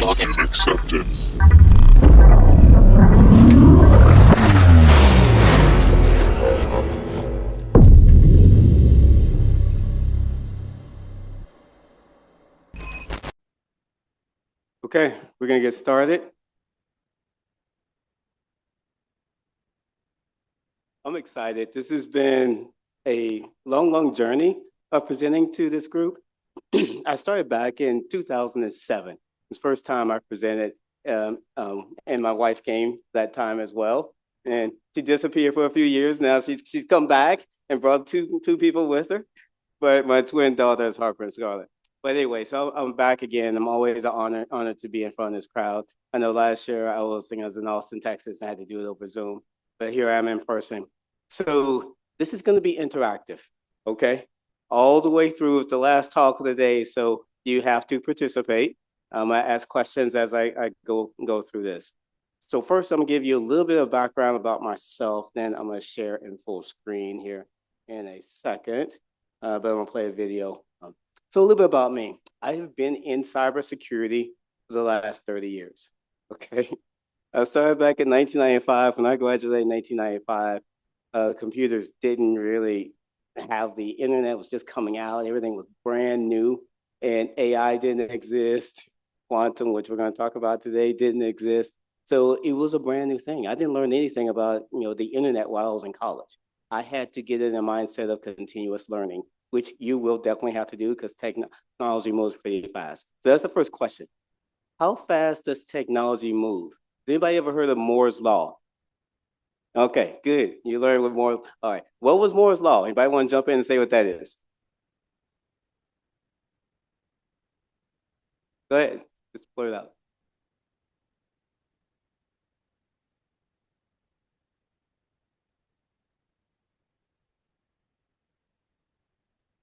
Module accepted. Okay, we're gonna get started. I'm excited. This has been a long journey of presenting to this group. I started back in 2007. It's the first time I presented, and my wife came that time as well. And she disappeared for a few years. Now she's come back and brought two people with her. But my twin daughter is Harper and Scarlett. But anyway, so I'm back again. I'm always honored to be in front of this crowd. I know last year I was in Austin, Texas, and I had to do it over Zoom. But here I am in person. So this is going to be interactive, okay? All the way through the last talk of the day. So you have to participate. I ask questions as I go through this. So first, I'm gonna give you a little bit of background about myself. Then I'm gonna share in full screen here in a second. But I'm gonna play a video. So a little bit about me. I've been in cybersecurity for the last 30 years. Okay. I started back in 1995. When I graduated in 1995, computers didn't really have the internet was just coming out. Everything was brand new, and AI didn't exist. Quantum, which we're going to talk about today, didn't exist. So it was a brand new thing. I didn't learn anything about the internet while I was in college. I had to get in a mindset of continuous learning, which you will definitely have to do because technology moves pretty fast. So that's the first question. How fast does technology move? Has anybody ever heard of Moore's Law? Okay, good. You learned what Moore's. All right. What was Moore's Law? Anybody want to jump in and say what that is? Go ahead. Just blurt it out.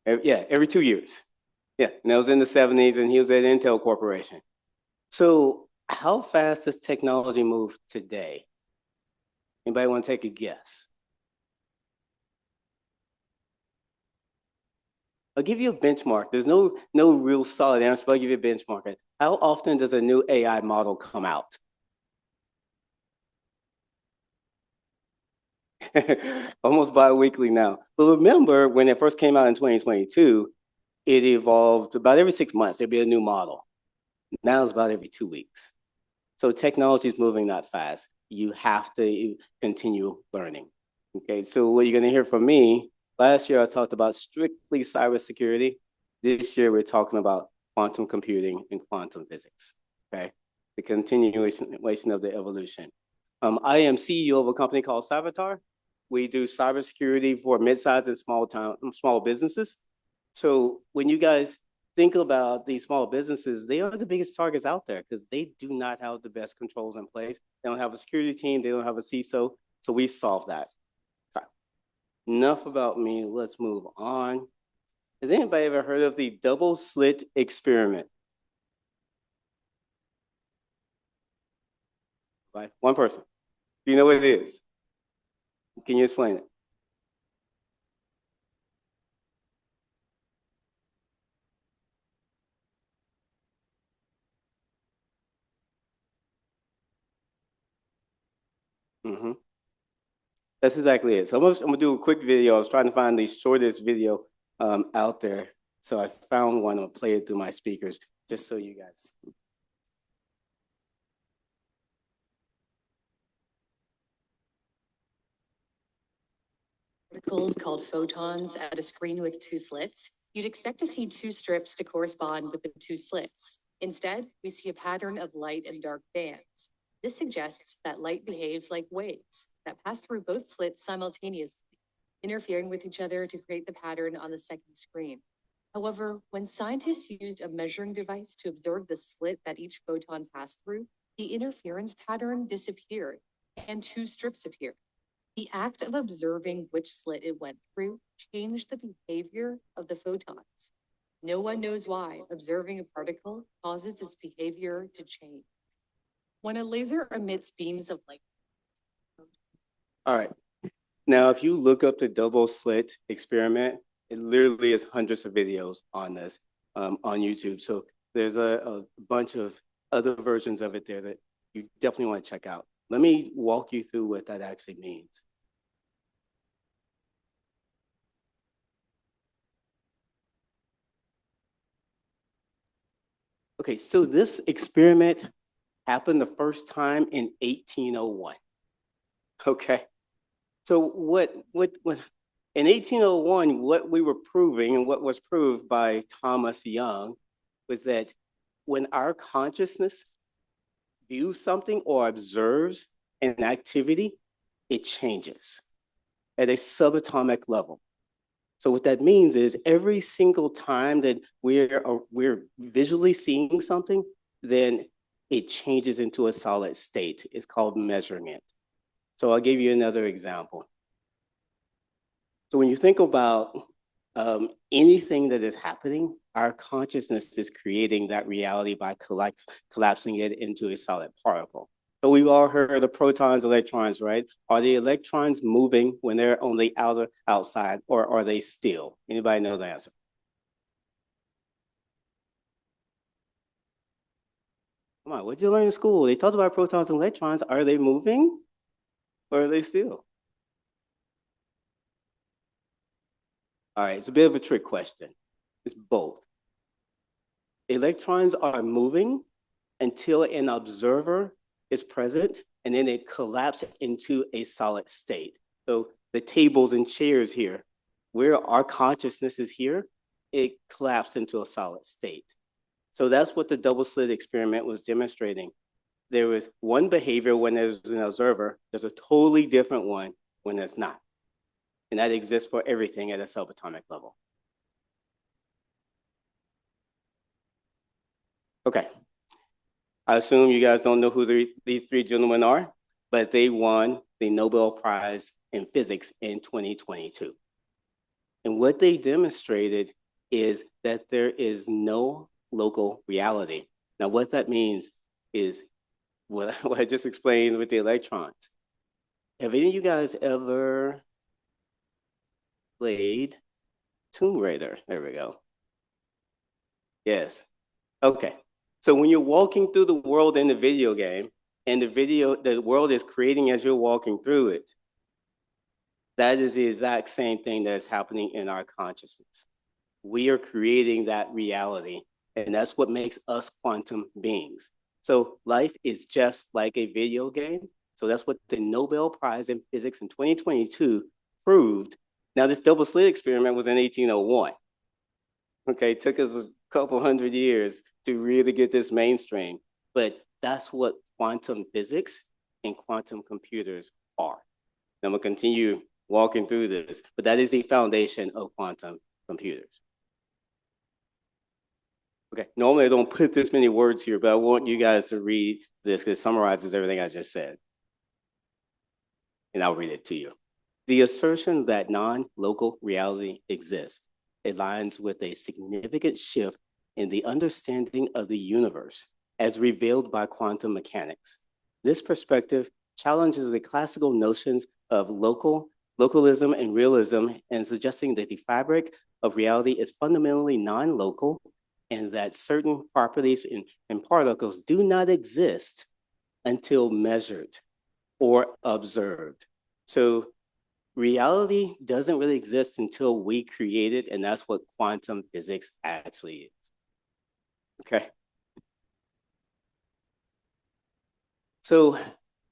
Every 2 years. Yeah, and that was in the 70s, and he was at Intel Corporation. So how fast does technology move today? Anybody want to take a guess? I'll give you a benchmark. There's no real solid answer, but I'll give you a benchmark. How often does a new AI model come out? Almost bi-weekly now. But remember, when it first came out in 2022, it evolved about every 6 months. There'd be a new model. Now it's about every 2 weeks. So technology is moving that fast. You have to continue learning. Okay, so what you're going to hear from me, last year I talked about strictly cybersecurity. This year we're talking about quantum computing and quantum physics. Okay, the continuation of the evolution. I am CEO of a company called Cybertar. We do cybersecurity for mid-sized and small businesses. So when you guys think about these small businesses, they are the biggest targets out there because they do not have the best controls in place. They don't have a security team. They don't have a CISO. So we solve that. Okay. Enough about me. Let's move on. Has anybody ever heard of the double slit experiment? Right? One person. Do you know what it is? Can you explain it? Mm-hmm. That's exactly it. So I'm gonna do a quick video. I was trying to find the shortest video out there. So I found one. I'm gonna play it through my speakers just so you guys. Particles called photons at a screen with two slits, you'd expect to see two strips to correspond with the two slits. Instead, we see a pattern of light and dark bands. This suggests that light behaves like waves that pass through both slits simultaneously, interfering with each other to create the pattern on the second screen. However, when scientists used a measuring device to observe the slit that each photon passed through, the interference pattern disappeared and two strips appeared. The act of observing which slit it went through changed the behavior of the photons. No one knows why observing a particle causes its behavior to change. When a laser emits beams of light. All right. Now, if you look up the double slit experiment, it literally is hundreds of videos on this on YouTube. So there's a bunch of other versions of it there that you definitely want to check out. Let me walk you through what that actually means. Okay, so this experiment happened the first time in 1801. Okay, so what in 1801, what we were proving and what was proved by Thomas Young was that when our consciousness views something or observes an activity, it changes at a subatomic level. So what that means is every single time that we're visually seeing something, then it changes into a solid state. It's called measuring it. So I'll give you another example. So when you think about anything that is happening, our consciousness is creating that reality by collapsing it into a solid particle. So we've all heard of protons, electrons, right? Are the electrons moving when they're on the outside, or are they still? Anybody know the answer? Come on, what did you learn in school? They talked about protons and electrons. Are they moving or are they still? All right, it's a bit of a trick question. It's both. Electrons are moving until an observer is present, and then it collapses into a solid state. So the tables and chairs here, where our consciousness is here, it collapsed into a solid state. So that's what the double slit experiment was demonstrating. There was one behavior when there's an observer, there's a totally different one when there's not. And that exists for everything at a subatomic level. Okay, I assume you guys don't know who these three gentlemen are, but they won the Nobel Prize in Physics in 2022. And what they demonstrated is that there is no local reality. Now, what that means is what I just explained with the electrons. Have any of you guys ever played Tomb Raider? There we go. Yes. Okay. So when you're walking through the world in the video game, and the world is creating as you're walking through it, that is the exact same thing that is happening in our consciousness. We are creating that reality, and that's what makes us quantum beings. So life is just like a video game. So that's what the Nobel Prize in Physics in 2022 proved. Now, this double slit experiment was in 1801. Okay, it took us a couple hundred years to really get this mainstream, but that's what quantum physics and quantum computers are. I'm gonna continue walking through this, but that is the foundation of quantum computers. Okay, normally I don't put this many words here, but I want you guys to read this because it summarizes everything I just said. And I'll read it to you. The assertion that non-local reality exists aligns with a significant shift in the understanding of the universe as revealed by quantum mechanics. This perspective challenges the classical notions of localism and realism, and suggesting that the fabric of reality is fundamentally non-local and that certain properties in particles do not exist until measured or observed. So reality doesn't really exist until we create it, and that's what quantum physics actually is. Okay. So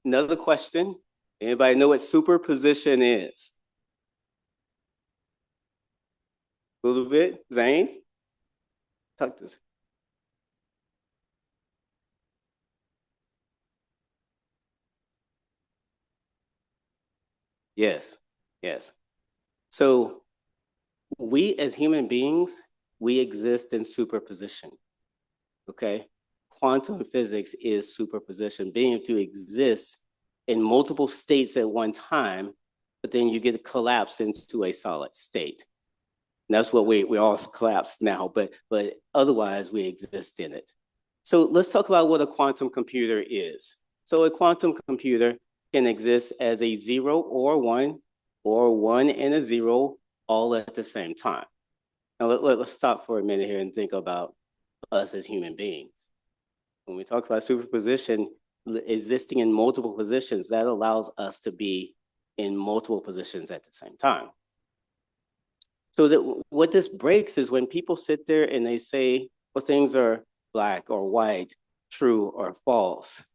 another question. Anybody know what superposition is? A little bit, Zane? Talk to us. Yes, yes. So we as human beings, we exist in superposition, okay? Quantum physics is superposition, being able to exist in multiple states at one time, but then you get collapsed into a solid state. And that's what we all collapsed now, but otherwise we exist in it. So let's talk about what a quantum computer is. So a quantum computer can exist as a 0 or one and a 0 all at the same time. Now let's stop for a minute here and think about us as human beings. When we talk about superposition, existing in multiple positions, that allows us to be in multiple positions at the same time. So that what this breaks is when people sit there and they say, well, things are black or white, true or false,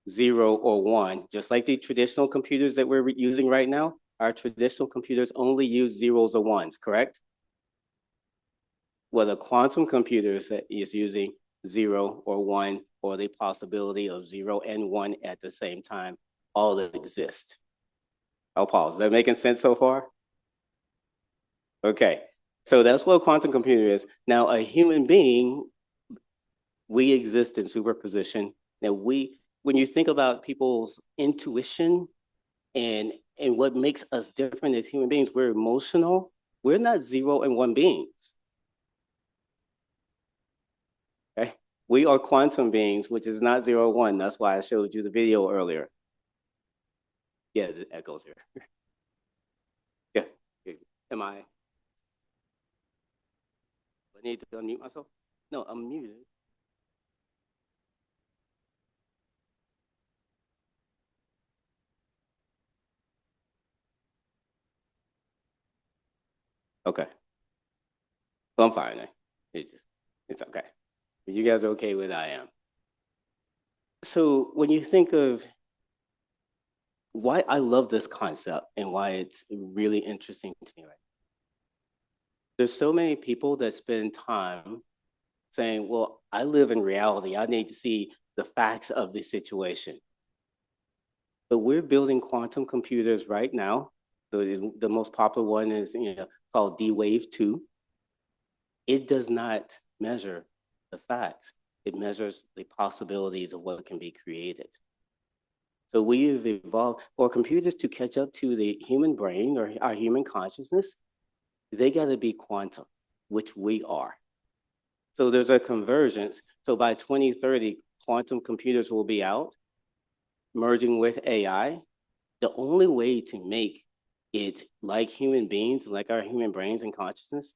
0 or 1, just like the traditional computers that we're using right now. Our traditional computers only use zeros or ones, correct? Well, the quantum computers that is using 0 or 1, or the possibility of 0 and 1 at the same time, all exist. I'll pause. Is that making sense so far? Okay. So that's what a quantum computer is. Now, a human being, we exist in superposition. Now, when you think about people's intuition and what makes us different as human beings, we're emotional. We're not 0 and 1 beings. Okay? We are quantum beings, which is not 0 or 1. That's why I showed you the video earlier. Yeah, the echoes here. Yeah. Am I need to unmute myself? No, I'm muted. Okay. Well, I'm fine. It's okay. You guys are okay with I am. So when you think of why I love this concept and why it's really interesting to me, right? There's so many people that spend time saying, well, I live in reality. I need to see the facts of the situation. But we're building quantum computers right now. The most popular one is called D-Wave 2. It does not measure the facts. It measures the possibilities of what can be created. So we have evolved for computers to catch up to the human brain or our human consciousness. They got to be quantum, which we are. So there's a convergence. So by 2030, quantum computers will be out, merging with AI. The only way to make it like human beings, like our human brains and consciousness,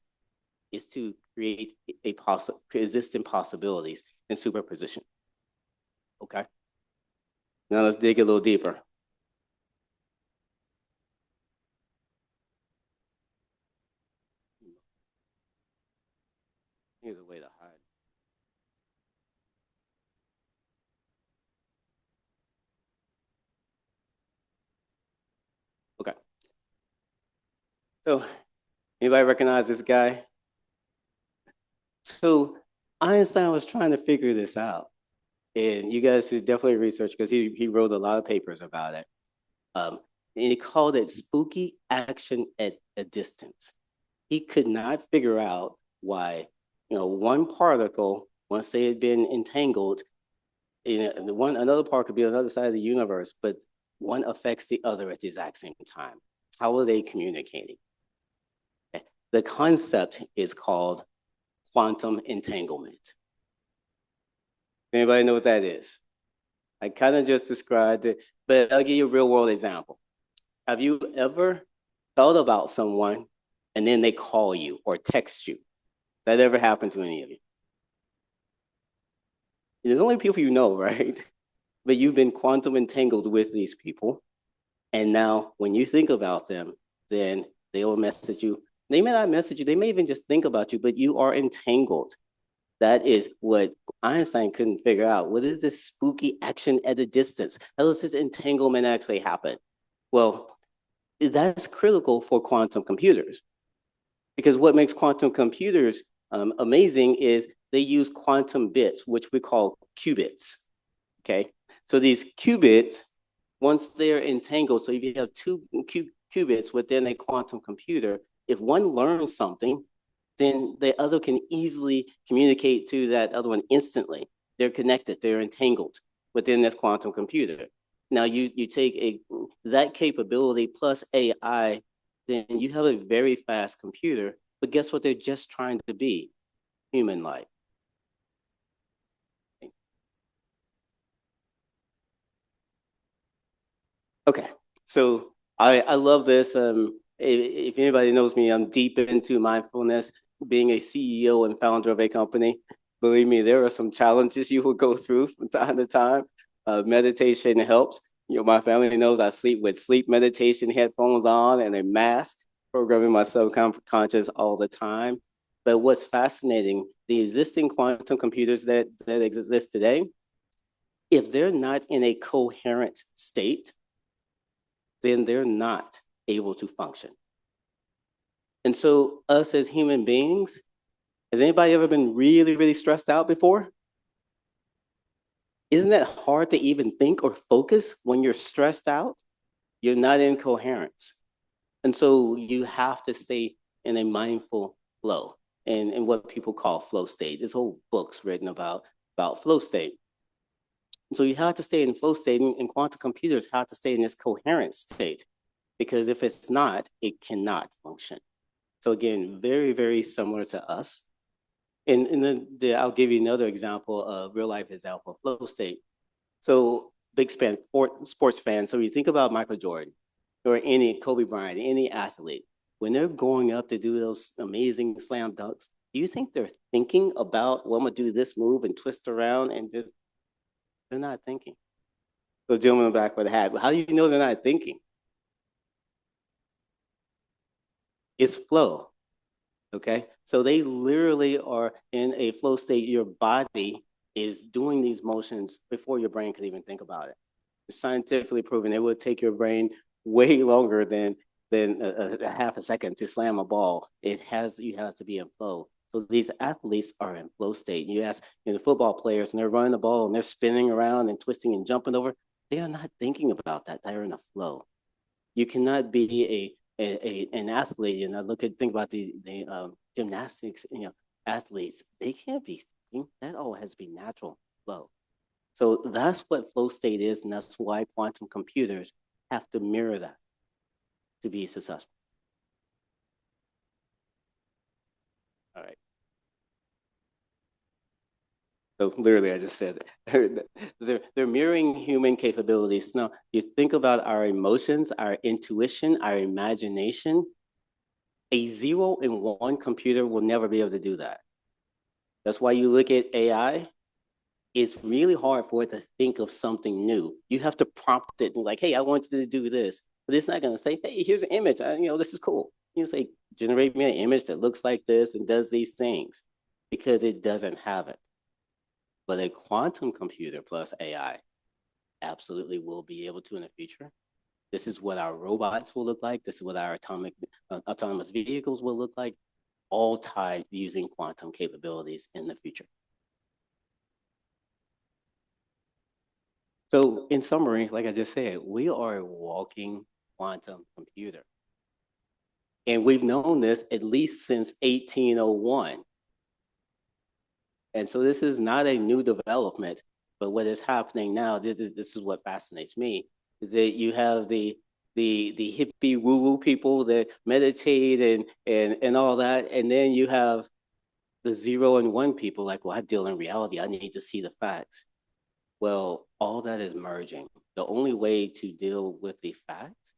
is to create existing possibilities in superposition. Okay. Now let's dig a little deeper. Here's a way to hide. Okay. So anybody recognize this guy? So Einstein was trying to figure this out. And you guys should definitely research because he wrote a lot of papers about it. And he called it spooky action at a distance. He could not figure out why, one particle, once they had been entangled, another part could be on the other side of the universe, but one affects the other at the exact same time. How are they communicating? The concept is called quantum entanglement. Anybody know what that is? I kind of just described it, but I'll give you a real world example. Have you ever thought about someone and then they call you or text you? That ever happened to any of you? There's only people you know, right? But you've been quantum entangled with these people. And now when you think about them, then they will message you. They may not message you, they may even just think about you, but you are entangled. That is what Einstein couldn't figure out. What is this spooky action at a distance? How does this entanglement actually happen? Well, that's critical for quantum computers because what makes quantum computers amazing is they use quantum bits, which we call qubits. Okay, so these qubits, once they're entangled, so if you have two qubits within a quantum computer, if one learns something, then the other can easily communicate to that other one instantly. They're connected, they're entangled within this quantum computer. Now you take that capability plus AI, then you have a very fast computer, but guess what they're just trying to be? Human-like. Okay, so I love this. If anybody knows me, I'm deep into mindfulness, being a CEO and founder of a company. believe me, there are some challenges you will go through from time to time. Meditation helps. My family knows I sleep with sleep meditation headphones on and a mask, programming my subconscious all the time. But what's fascinating, the existing quantum computers that exist today, if they're not in a coherent state, then they're not able to function. And so, us as human beings, has anybody ever been really, really stressed out before? Isn't that hard to even think or focus when you're stressed out? You're not in coherence. And so you have to stay in a mindful flow and what people call flow state. This whole book's written about flow state. So you have to stay in flow state, and quantum computers have to stay in this coherent state, because if it's not, it cannot function. So again, very, very similar to us. And I'll give you another example, of real life example, flow state. So big sports fan. So you think about Michael Jordan or any Kobe Bryant, any athlete, when they're going up to do those amazing slam dunks, do you think they're thinking about, well, I'm gonna do this move and twist around, and they're not thinking? So gentleman back with a hat. How do you know they're not thinking? It's flow. Okay. So they literally are in a flow state. Your body is doing these motions before your brain could even think about it. It's scientifically proven. It would take your brain way longer than a half a second to slam a ball. You have to be in flow. So these athletes are in flow state. You ask the football players, and they're running the ball and they're spinning around and twisting and jumping over. They are not thinking about that. They're in a flow. You cannot be an athlete. Think about the gymnastics, athletes. They can't be thinking. That all has to be natural flow. So that's what flow state is, and that's why quantum computers have to mirror that to be successful. All right. So literally, I just said it. They're mirroring human capabilities. Now, you think about our emotions, our intuition, our imagination. A 0 and 1 computer will never be able to do that. That's why you look at AI, it's really hard for it to think of something new. You have to prompt it like, hey, I want you to do this. But it's not going to say, hey, here's an image. This is cool. You say, generate me an image that looks like this and does these things, because it doesn't have it. But a quantum computer plus AI absolutely will be able to in the future. This is what our robots will look like. This is what our autonomous vehicles will look like, all tied using quantum capabilities in the future. So in summary, like I just said, we are a walking quantum computer. And we've known this at least since 1801. And so this is not a new development, but what is happening now, this is what fascinates me, is that you have the hippie woo-woo people that meditate and all that, and then you have the 0 and 1 people like, well, I deal in reality, I need to see the facts. Well, all that is merging. The only way to deal with the facts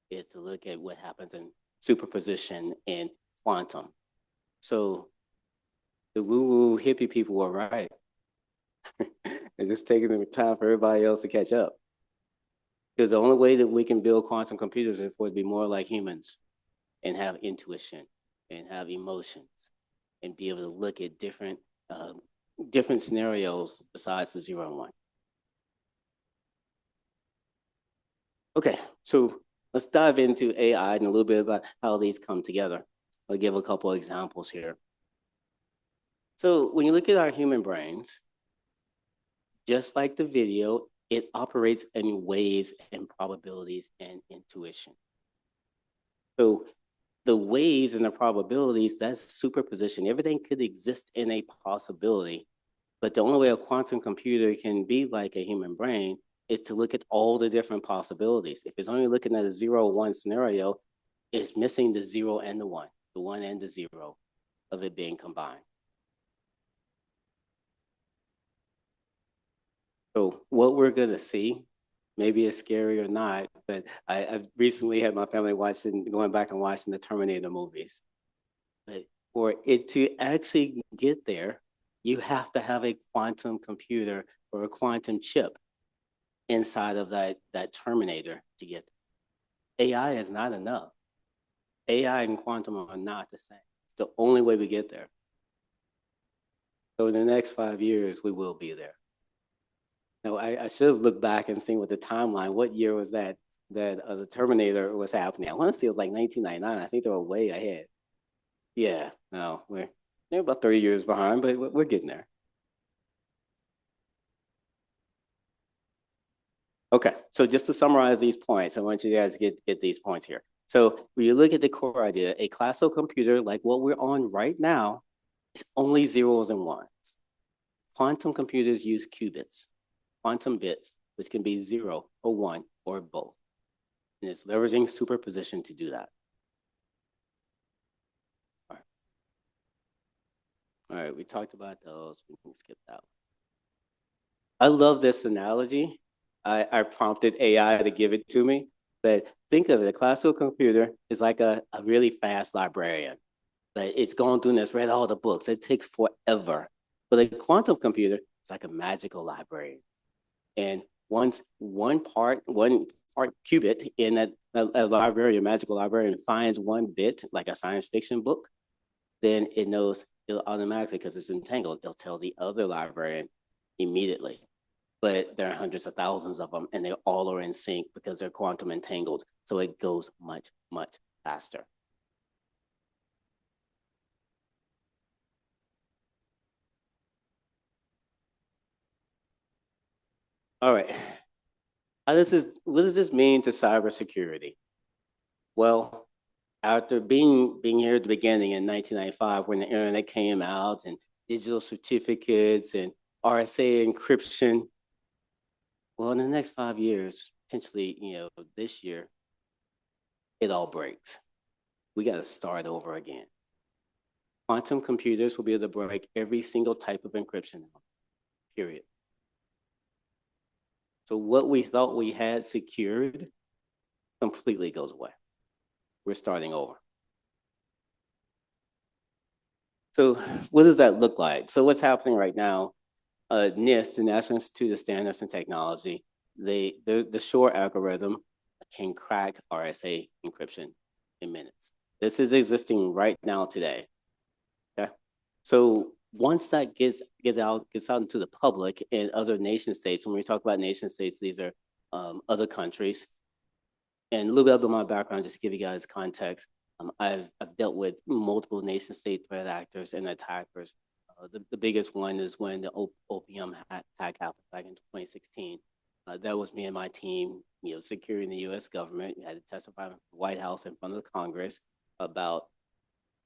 is to look at what happens in superposition and quantum. So the woo-woo hippie people were right. And it's taking the time for everybody else to catch up. Because the only way that we can build quantum computers is for it to be more like humans and have intuition and have emotions and be able to look at different scenarios besides the 0 and 1. Okay, so let's dive into AI and a little bit about how these come together. I'll give a couple of examples here. So when you look at our human brains, just like the video, it operates in waves and probabilities and intuition. So the waves and the probabilities, that's superposition. Everything could exist in a possibility, but the only way a quantum computer can be like a human brain is to look at all the different possibilities. If it's only looking at a 0-1 scenario, it's missing the 0 and the 1 and the 0 of it being combined. So what we're gonna see, maybe it's scary or not, but I recently had my family going back and watching the Terminator movies. But for it to actually get there, You have to have a quantum computer or a quantum chip inside of that terminator to get there. AI is not enough. AI and quantum are not the same. It's the only way we get there. So in the next 5 years, we will be there. No, I should have looked back and seen what the timeline, what year was that the Terminator was happening. I want to say it was like 1999. I think they were way ahead. Yeah, no, we're about 30 years behind, but we're getting there. Okay, so just to summarize these points, I want you guys to get these points here. So when you look at the core idea, a classical computer like what we're on right now is only zeros and ones. Quantum computers use qubits, quantum bits, which can be 0 or 1 or both. And it's leveraging superposition to do that. All right, we talked about those. We can skip that. I love this analogy. I prompted AI to give it to me, but think of it, a classical computer is like a really fast librarian. But it's gone through and it's read all the books. It takes forever. But a quantum computer is like a magical librarian. And once one part qubit in a library, a magical librarian finds one bit, like a science fiction book, then it knows it'll automatically, because it's entangled, it'll tell the other librarian immediately. But there are hundreds of thousands of them, and they all are in sync because they're quantum entangled. So it goes much, much faster. All right. What does this mean to cybersecurity? Well, after being here at the beginning in 1995, when the internet came out and digital certificates and RSA encryption, well, in the next 5 years, potentially, this year, it all breaks. We got to start over again. Quantum computers will be able to break every single type of encryption, period. So what we thought we had secured completely goes away. We're starting over. So what does that look like? So what's happening right now? NIST, the National Institute of Standards and Technology, the Shor algorithm can crack RSA encryption in minutes. This is existing right now today. Okay, so once that gets out into the public and other nation states, when we talk about nation states, these are other countries. And a little bit about my background, just to give you guys context. I've dealt with multiple nation state threat actors and attackers. The biggest one is when the opium attack happened back in 2016. That was me and my team, securing the U.S. government. We had to testify in the White House in front of the Congress about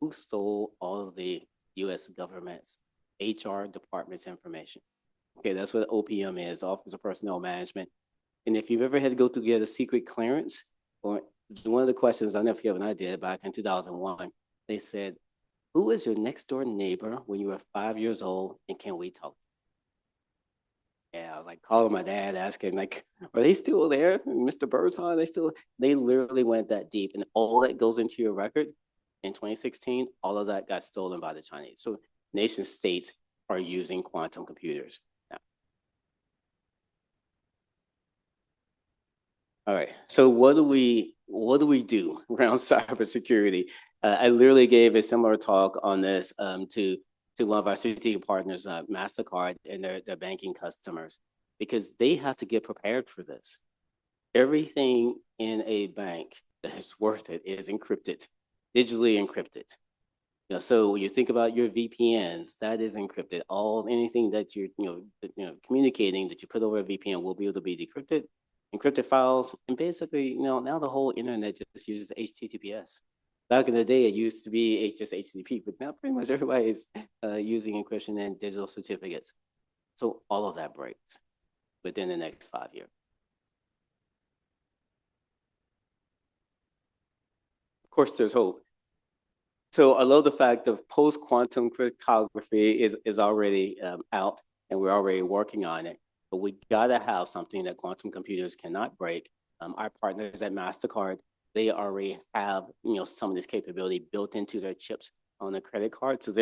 who stole all of the U.S. government's HR department's information. Okay, that's what OPM is, Office of Personnel Management. And if you've ever had to go to get a secret clearance, or one of the questions, I don't know if you have an idea, back in 2001, they said, who is your next door neighbor when you were 5 years old, and can we talk? Yeah, I was like calling my dad, asking like, are they still there? Mr. Birdsong, they literally went that deep, and all that goes into your record in 2016, all of that got stolen by the Chinese. So nation states are using quantum computers now. All right. So what do we do around cybersecurity? I literally gave a similar talk on this to one of our strategic partners, Mastercard, and their banking customers, because they have to get prepared for this. Everything in a bank that is worth it is encrypted, digitally encrypted. So when you think about your VPNs, that is encrypted. Anything that you're communicating that you put over a VPN will be able to be decrypted, encrypted files, and basically, now the whole internet just uses HTTPS. Back in the day, it used to be just HTTP, but now pretty much everybody is using encryption and digital certificates. So all of that breaks within the next 5 years. Of course, there's hope. So I love the fact that post-quantum cryptography is already out, and we're already working on it. But we gotta have something that quantum computers cannot break. Our partners at Mastercard, they already have some of this capability built into their chips on the credit card. So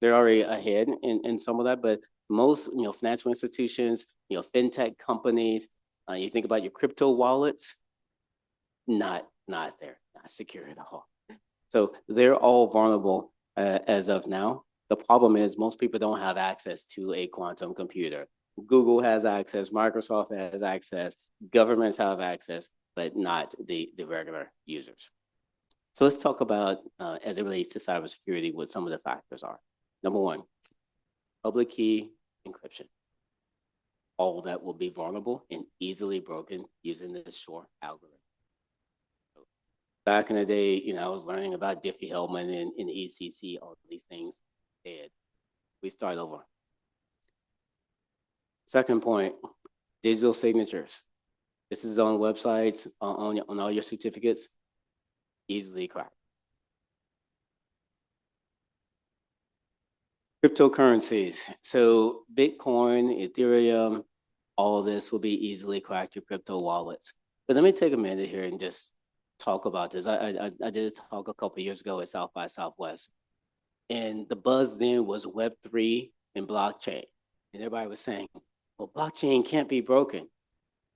they're already ahead in some of that, but most, financial institutions, fintech companies, you think about your crypto wallets, not there, not secure at all. So they're all vulnerable as of now. The problem is most people don't have access to a quantum computer. Google has access, Microsoft has access, governments have access, but not the regular users. So let's talk about, as it relates to cybersecurity, what some of the factors are. Number one, public key encryption. All that will be vulnerable and easily broken using the Shor algorithm. Back in the day, I was learning about Diffie-Hellman and ECC, all these things. Dead. We start over. Second point, digital signatures. This is on websites, on all your certificates, easily cracked. Cryptocurrencies. So Bitcoin, Ethereum, all of this will be easily cracked your crypto wallets. But let me take a minute here and just talk about this. I did a talk a couple of years ago at South by Southwest. And the buzz then was Web3 and blockchain. And everybody was saying, well, blockchain can't be broken.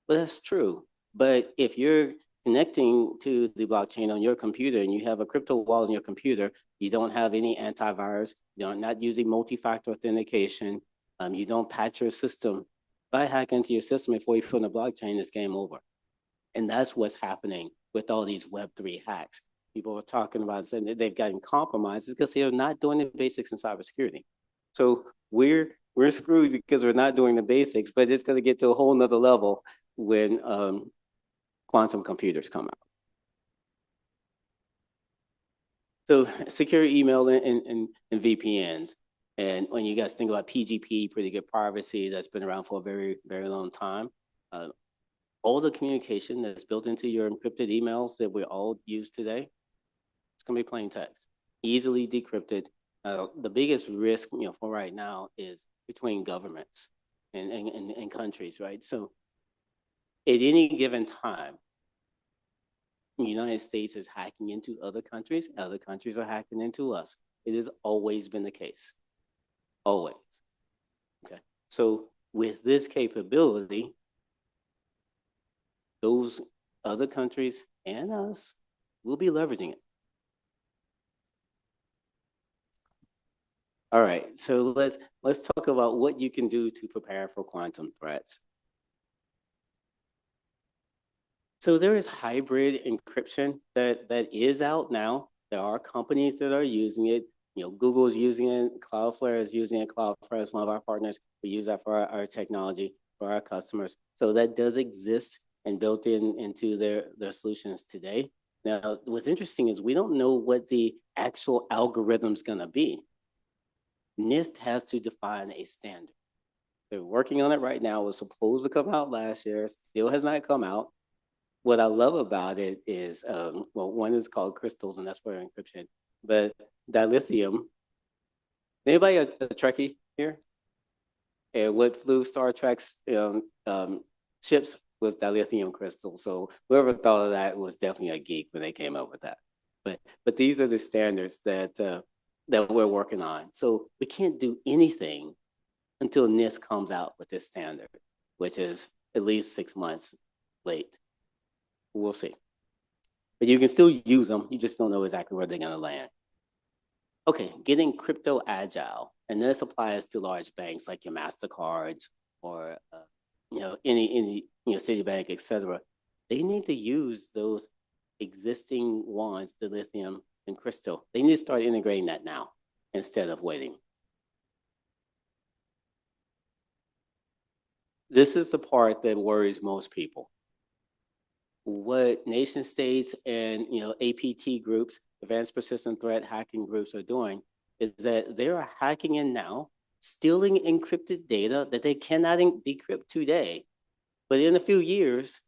Well, that's true. But if you're connecting to the blockchain on your computer and you have a crypto wallet on your computer, you don't have any antivirus, you're not using multi-factor authentication, you don't patch your system. If I hack into your system before you put in the blockchain, it's game over. And that's what's happening with all these Web3 hacks. People are talking about saying that they've gotten compromised because they're not doing the basics in cybersecurity. So we're screwed because we're not doing the basics, but it's going to get to a whole nother level when quantum computers come out. So secure email and VPNs. And when you guys think about PGP, pretty good privacy, that's been around for a very, very long time. All the communication that's built into your encrypted emails that we all use today, it's going to be plain text, easily decrypted. The biggest risk, for right now is between governments and countries, right? So at any given time, the United States is hacking into other countries are hacking into us. It has always been the case, always. Okay, so with this capability, those other countries and us will be leveraging it. All right, so let's talk about what you can do to prepare for quantum threats. So there is hybrid encryption that is out now. There are companies that are using it. Google's using it, Cloudflare is using it. Cloudflare is one of our partners. We use that for our technology, for our customers. So that does exist and built into their solutions today. Now, what's interesting is we don't know what the actual algorithm's gonna be. NIST has to define a standard. They're working on it right now. It was supposed to come out last year, still has not come out. What I love about it is, well, one is called crystals, and that's for encryption, but dilithium. Anybody a Trekkie here? And what flew Star Trek's ships was dilithium crystal. So whoever thought of that was definitely a geek when they came up with that. But these are the standards that we're working on. So we can't do anything until NIST comes out with this standard, which is at least 6 months late. We'll see. But you can still use them. You just don't know exactly where they're going to land. Okay, getting crypto agile. And this applies to large banks like your MasterCards or any Citibank, et cetera. They need to use those existing ones, the lithium and crystal. They need to start integrating that now instead of waiting. This is the part that worries most people. What nation states and APT groups, advanced persistent threat hacking groups, are doing is that they are hacking in now, stealing encrypted data that they cannot decrypt today, but in a few years,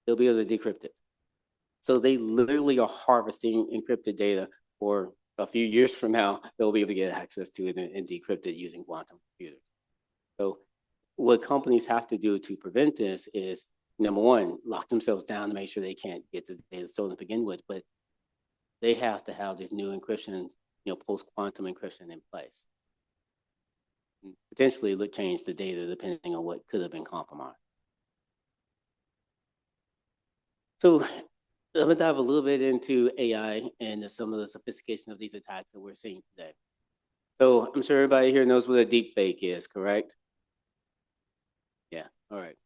they'll be able to decrypt it. So they literally are harvesting encrypted data for a few years from now, they'll be able to get access to it and decrypt it using quantum computers. So what companies have to do to prevent this is, number one, lock themselves down to make sure they can't get the data stolen to begin with, but they have to have these new encryptions, post-quantum encryption in place. potentially change the data depending on what could have been compromised. So I'm gonna dive a little bit into AI and some of the sophistication of these attacks that we're seeing today. So I'm sure everybody here knows what a deep fake is, correct? Yeah. All right.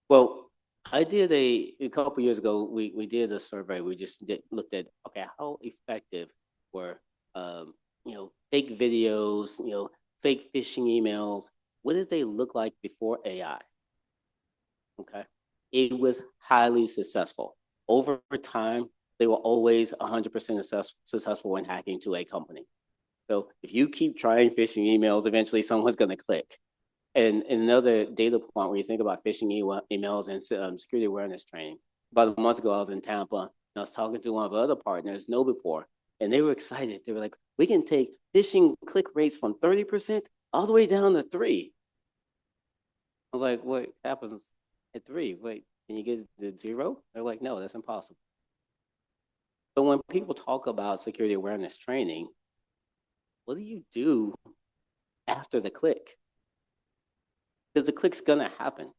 Well, I did a couple years ago. We did a survey. We just looked at okay, how effective were fake videos, fake phishing emails. What did they look like before AI? Okay, it was highly successful over time. They were always 100% successful when hacking to a company. So if you keep trying phishing emails, eventually someone's going to click. And another data point where you think about phishing emails and security awareness training. About a month ago, I was in Tampa and I was talking to one of our other partners, Know Before, and they were excited. They were like, we can take phishing click rates from 30% all the way down to 3. I was like, what happens at 3? Wait, can you get the 0? They're like, no, that's impossible. But when people talk about security awareness training, what do you do after the click? Because the click's gonna happen.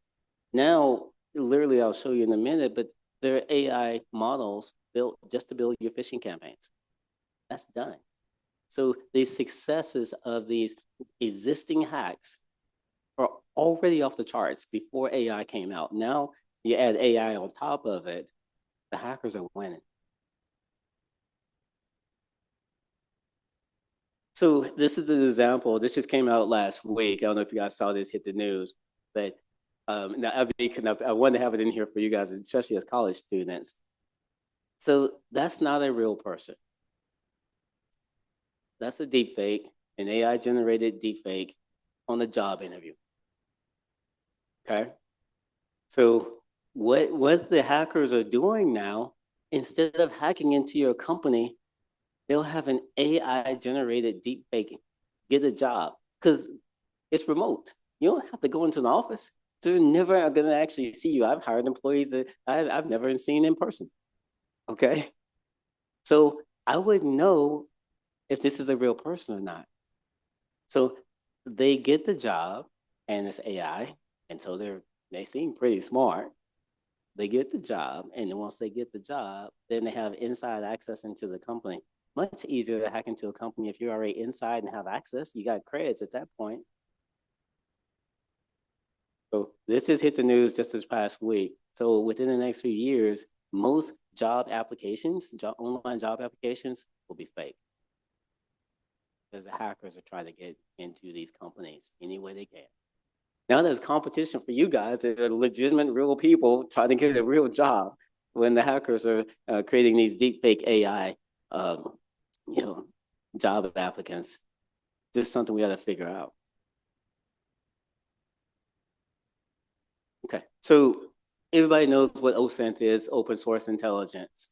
Now, literally, I'll show you in a minute, but there are AI models built just to build your phishing campaigns. That's done. So the successes of these existing hacks are already off the charts before AI came out. Now you add AI on top of it, the hackers are winning. So this is an example. This just came out last week. I don't know if you guys saw this hit the news, but now I wanted to have it in here for you guys, especially as college students. So that's not a real person. That's a deep fake, an AI generated deep fake on a job interview. Okay. So what the hackers are doing now, instead of hacking into your company, they'll have an AI generated deep fake get a job because it's remote. You don't have to go into an office. So they're never going to actually see you. I've hired employees that I've never seen in person. Okay. So I would know if this is a real person or not. So they get the job and it's AI. And so they seem pretty smart. They get the job. And then once they get the job, then they have inside access into the company. Much easier to hack into a company if you're already inside and have access. You got credits at that point. So this just hit the news just this past week. So within the next few years, most job applications, online job applications will be fake because the hackers are trying to get into these companies any way they can. Now there's competition for you guys that are legitimate, real people trying to get a real job when the hackers are creating these deep fake AI, um, you know, job applicants. Just something we got to figure out. Okay, so everybody knows what OSINT is, open source intelligence.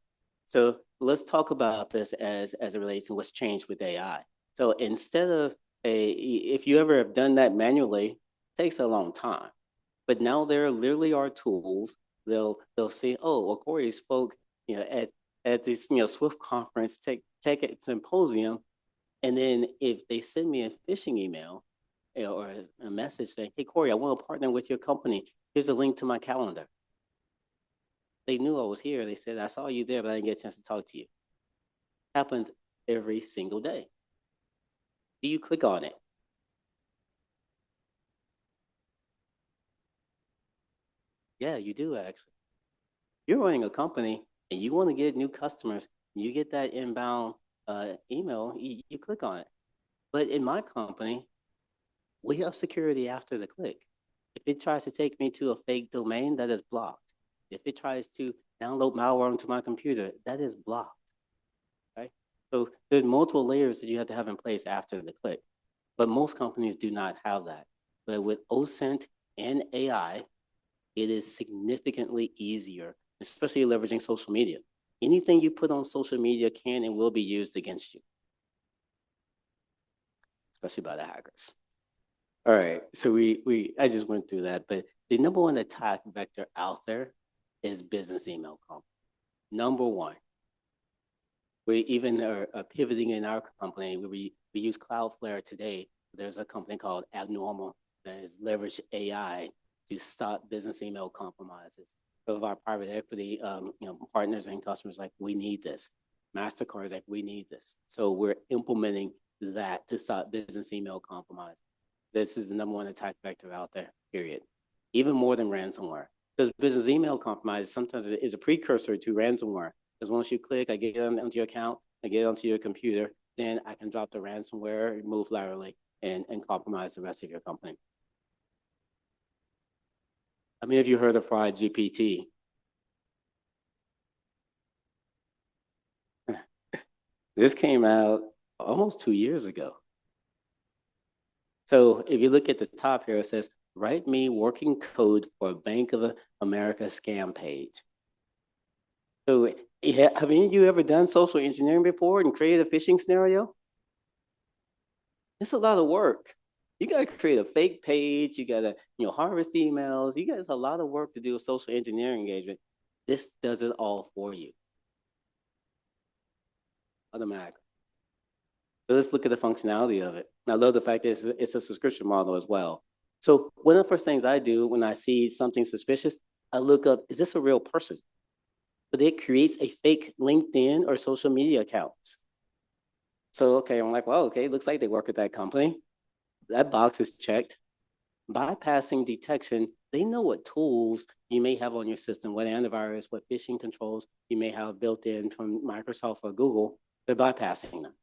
So let's talk about this as it relates to what's changed with AI. So instead of if you ever have done that manually, it takes a long time. But now there literally are tools. They'll say, oh, well, Corey spoke, at this Swift conference, take a Symposium, and then if they send me a phishing email, or a message saying, hey, Corey, I want to partner with your company. Here's a link to my calendar. They knew I was here. They said, I saw you there, but I didn't get a chance to talk to you. Happens every single day. Do you click on it? Yeah, you do actually. You're running a company and you want to get new customers, you get that inbound email, you click on it. But in my company, we have security after the click. If it tries to take me to a fake domain, that is blocked. If it tries to download malware onto my computer, that is blocked. Okay? So there's multiple layers that you have to have in place after the click. But most companies do not have that. But with OSINT and AI, it is significantly easier, especially leveraging social media. Anything you put on social media can and will be used against you, especially by the hackers. All right, so I just went through that, but the number one attack vector out there is business email company. Number one. We even are pivoting in our company. We use Cloudflare today. There's a company called Abnormal that has leveraged AI to stop business email compromises. Some of our private equity partners and customers like, we need this. MasterCard is like, we need this. So we're implementing that to stop business email compromise. This is the number one attack vector out there, period. Even more than ransomware. Because business email compromise sometimes is a precursor to ransomware. Because once you click, I get onto your account, I get onto your computer, then I can drop the ransomware, move laterally, and compromise the rest of your company. How many of you heard of Fraud GPT? This came out almost 2 years ago. So if you look at the top here, it says, write me working code for a Bank of America scam page. So have any of you ever done social engineering before and created a phishing scenario? It's a lot of work. You got to create a fake page. You got to, harvest emails. You guys a lot of work to do a social engineering engagement. This does it all for you. Automatically. So let's look at the functionality of it. And I love the fact that it's a subscription model as well. So one of the first things I do when I see something suspicious, I look up, is this a real person? But it creates a fake LinkedIn or social media accounts. So, okay, I'm like, well, okay, looks like they work at that company. That box is checked. Bypassing detection, they know what tools you may have on your system, what antivirus, what phishing controls you may have built in from Microsoft or Google. They're bypassing them.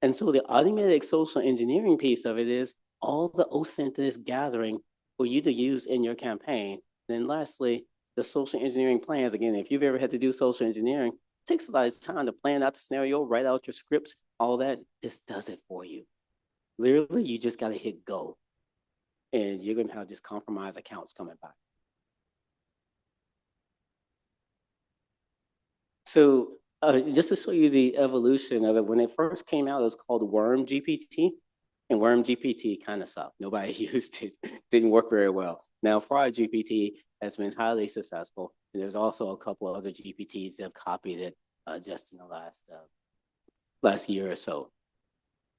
And so the automatic social engineering piece of it is all the OSINT is gathering for you to use in your campaign. Then lastly, the social engineering plans. Again, if you've ever had to do social engineering, it takes a lot of time to plan out the scenario, write out your scripts, all that. This does it for you. Literally, you just got to hit go. And you're going to have just compromised accounts coming back. So just to show you the evolution of it, when it first came out, it was called Worm GPT, and Worm GPT kind of sucked. Nobody used it. Didn't work very well. Now, Fraud GPT has been highly successful, and there's also a couple of other GPTs that have copied it just in the last year or so.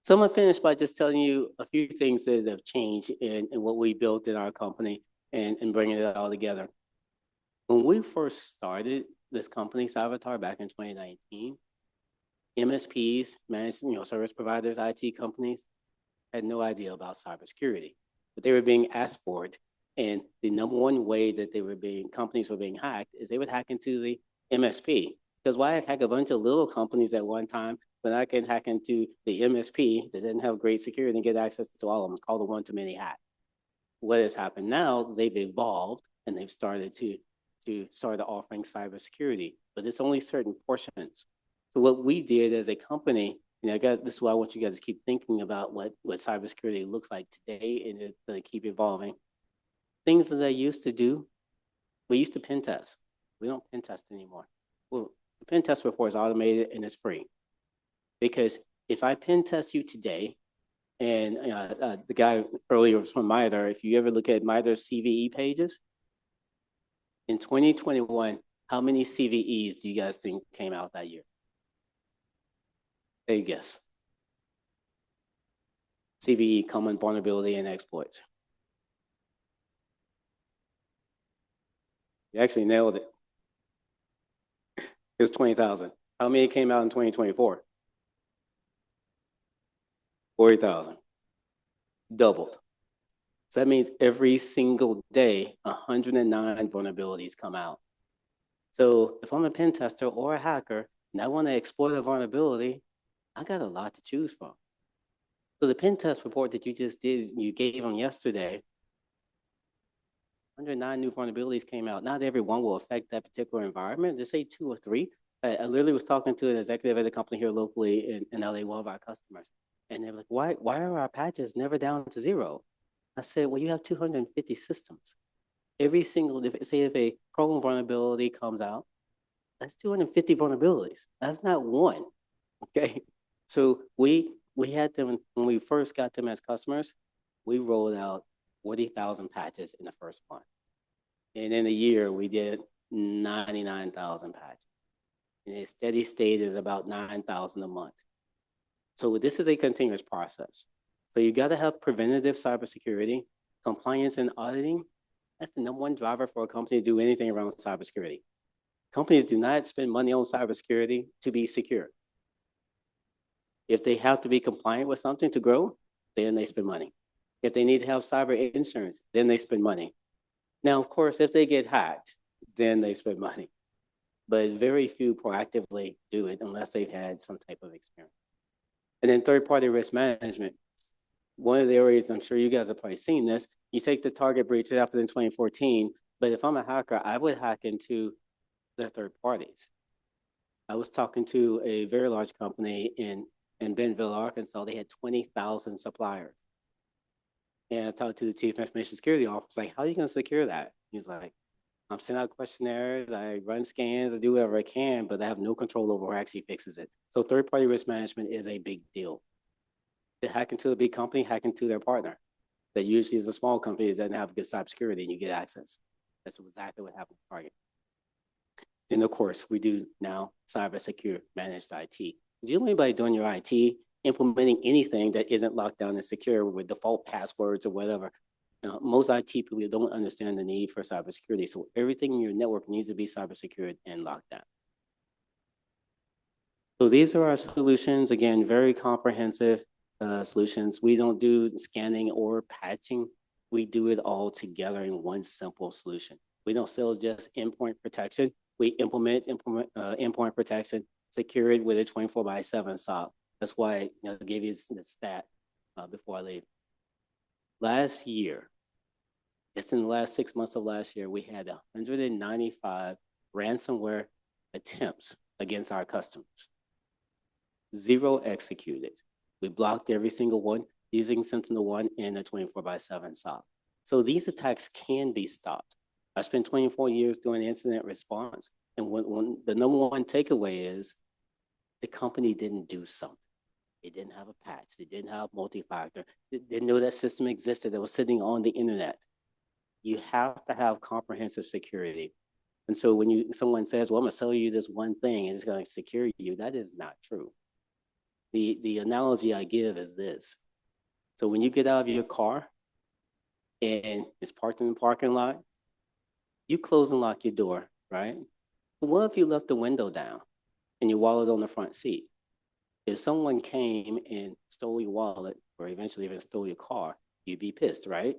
So I'm going to finish by just telling you a few things that have changed in what we built in our company and bringing it all together. When we first started this company, Cyvatar, back in 2019, MSPs, managed service providers, IT companies, had no idea about cybersecurity, but they were being asked for it. And the number one way that companies were being hacked is they would hack into the MSP. Because why hack a bunch of little companies at one time when I can hack into the MSP that didn't have great security and get access to all of them? It's called a one-to-many hack. What has happened now, they've evolved and they've started to start offering cybersecurity, but it's only certain portions. So what we did as a company, this is why I want you guys to keep thinking about what cybersecurity looks like today, and it's going to keep evolving. Things that I used to do, we used to pen test. We don't pen test anymore. Well, the pen test report is automated and it's free. Because if I pen test you today, and the guy earlier was from MITRE, if you ever look at MITRE's CVE pages, in 2021, how many CVEs do you guys think came out that year? Take a guess. CVE, common vulnerability and exploits. You actually nailed it. It was 20,000. How many came out in 2024? 40,000. Doubled. So that means every single day, 109 vulnerabilities come out. So if I'm a pen tester or a hacker and I want to exploit a vulnerability, I got a lot to choose from. So the pen test report that you just did, you gave them yesterday, 109 new vulnerabilities came out. Not every one will affect that particular environment. Just say 2 or 3. I literally was talking to an executive at a company here locally in LA, one of our customers. And they're like, why are our patches never down to 0? I said, well, you have 250 systems. Every single, say if a Chrome vulnerability comes out, that's 250 vulnerabilities. That's not one, okay? So we had them, when we first got them as customers, we rolled out 40,000 patches in the first month. And in a year, we did 99,000 patches. And a steady state is about 9,000 a month. So this is a continuous process. So you got to have preventative cybersecurity, compliance and auditing. That's the number one driver for a company to do anything around cybersecurity. Companies do not spend money on cybersecurity to be secure. If they have to be compliant with something to grow, then they spend money. If they need to have cyber insurance, then they spend money. Now, of course, if they get hacked, then they spend money. But very few proactively do it unless they've had some type of experience. And then third-party risk management. One of the areas, I'm sure you guys have probably seen this, you take the Target breach, it happened in 2014, but if I'm a hacker, I would hack into their third parties. I was talking to a very large company in Bentonville, Arkansas. They had 20,000 suppliers. And I talked to the chief information security officer, like, how are you going to secure that? He's like, I'm sending out questionnaires, I run scans, I do whatever I can, but I have no control over who actually fixes it. So third-party risk management is a big deal. To hack into a big company, hack into their partner. That usually is a small company that doesn't have good cybersecurity and you get access. That's exactly what happened with Target. And of course, we do now cyber secure managed IT. Do you know anybody doing your IT, implementing anything that isn't locked down and secure with default passwords or whatever? Most IT people don't understand the need for cybersecurity. So everything in your network needs to be cyber secured and locked down. So these are our solutions. Again, very comprehensive solutions. We don't do scanning or patching. We do it all together in one simple solution. We don't sell just endpoint protection. We implement endpoint protection, secure it with a 24/7 SOC. That's why I gave you the stat before I leave. Last year, just in the last 6 months of last year, we had 195 ransomware attempts against our customers. 0 executed. We blocked every single one using SentinelOne and a 24/7 SOC. So these attacks can be stopped. I spent 24 years doing incident response. And when the number one takeaway is the company didn't do something. They didn't have a patch. They didn't have multi-factor. They didn't know that system existed that was sitting on the internet. You have to have comprehensive security. And so when someone says, well, I'm going to sell you this one thing and it's going to secure you, that is not true. The analogy I give is this. So when you get out of your car and it's parked in the parking lot, you close and lock your door, right? But what if you left the window down and your wallet on the front seat? If someone came and stole your wallet or eventually even stole your car, you'd be pissed, right?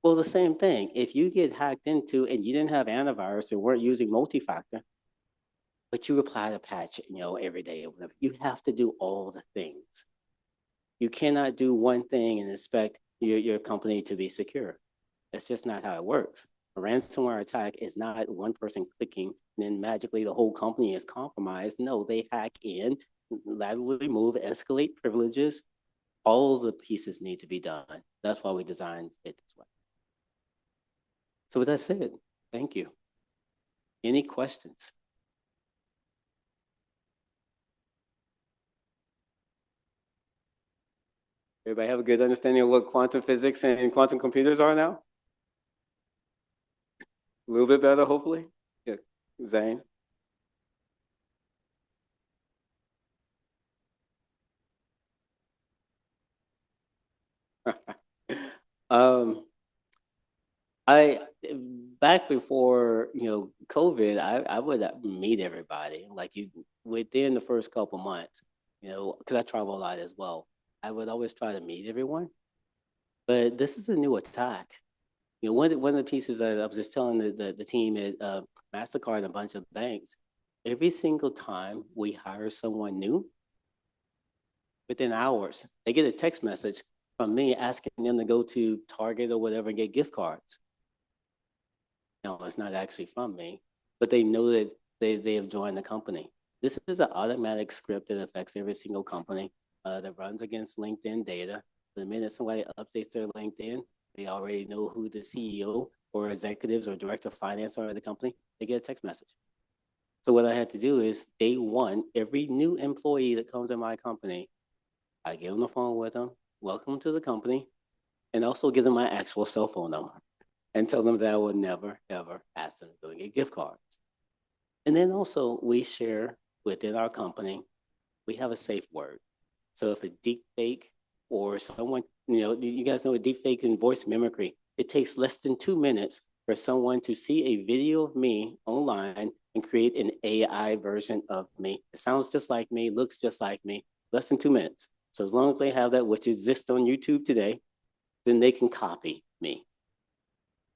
Well, the same thing. If you get hacked into and you didn't have antivirus and weren't using multi-factor, but you apply the patch, every day or whatever, you have to do all the things. You cannot do one thing and expect your company to be secure. That's just not how it works. A ransomware attack is not one person clicking and then magically the whole company is compromised. No, they hack in, laterally move, escalate privileges. All the pieces need to be done. That's why we designed it this way. So with that said, thank you. Any questions? Everybody have a good understanding of what quantum physics and quantum computers are now? A little bit better, hopefully. Yeah, Zane. um, I back before COVID, I would meet everybody like you within the first couple months, because I travel a lot as well. I would always try to meet everyone, but this is a new attack. One of the pieces that I was just telling the team at Mastercard and a bunch of banks, every single time we hire someone new, within hours they get a text message from me asking them to go to Target or whatever and get gift cards. No, it's not actually from me, but they know that they have joined the company. This is an automatic script that affects every single company that runs against LinkedIn data. The minute somebody updates their LinkedIn, they already know who the CEO or executives or director of finance are at the company. They get a text message. So what I had to do is day one, every new employee that comes in my company, I get on the phone with them, welcome to the company, and also give them my actual cell phone number and tell them that I would never, ever ask them to go get gift cards. And then also we share within our company, we have a safe word. So if a deep fake or someone, you guys know deepfake and voice mimicry. It takes less than 2 minutes for someone to see a video of me online and create an AI version of me. It sounds just like me, looks just like me, less than 2 minutes. So as long as they have that, which exists on YouTube today, then they can copy me.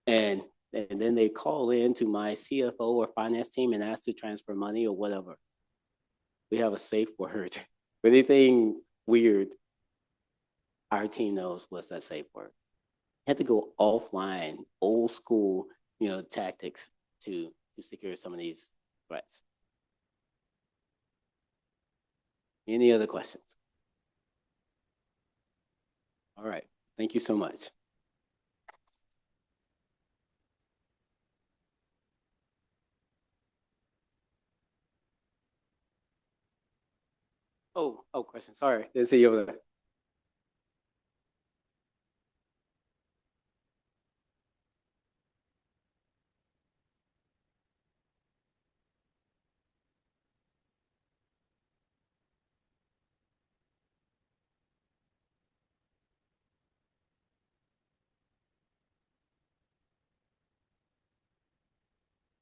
And and then they call in to my CFO or finance team and ask to transfer money or whatever. We have a safe word. For anything weird, our team knows what's that safe word. Had to go offline, old school, tactics to secure some of these threats. Any other questions? All right. Thank you so much. Oh, question. Sorry, didn't see you over there.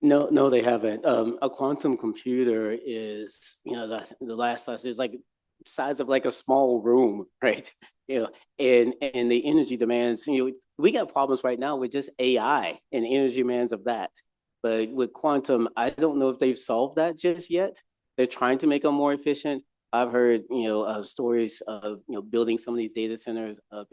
No, no, they haven't. A quantum computer is, the last size is like size of like a small room, right? And the energy demands, we got problems right now with just AI and energy demands of that. But with quantum, I don't know if they've solved that just yet. They're trying to make them more efficient. I've heard, stories of, building some of these data centers up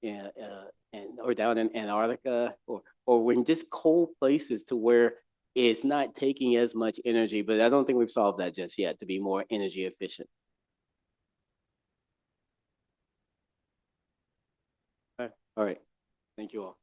or down in Antarctica or we're in just cold places to where it's not taking as much energy, but I don't think we've solved that just yet to be more energy efficient. All right. Thank you all.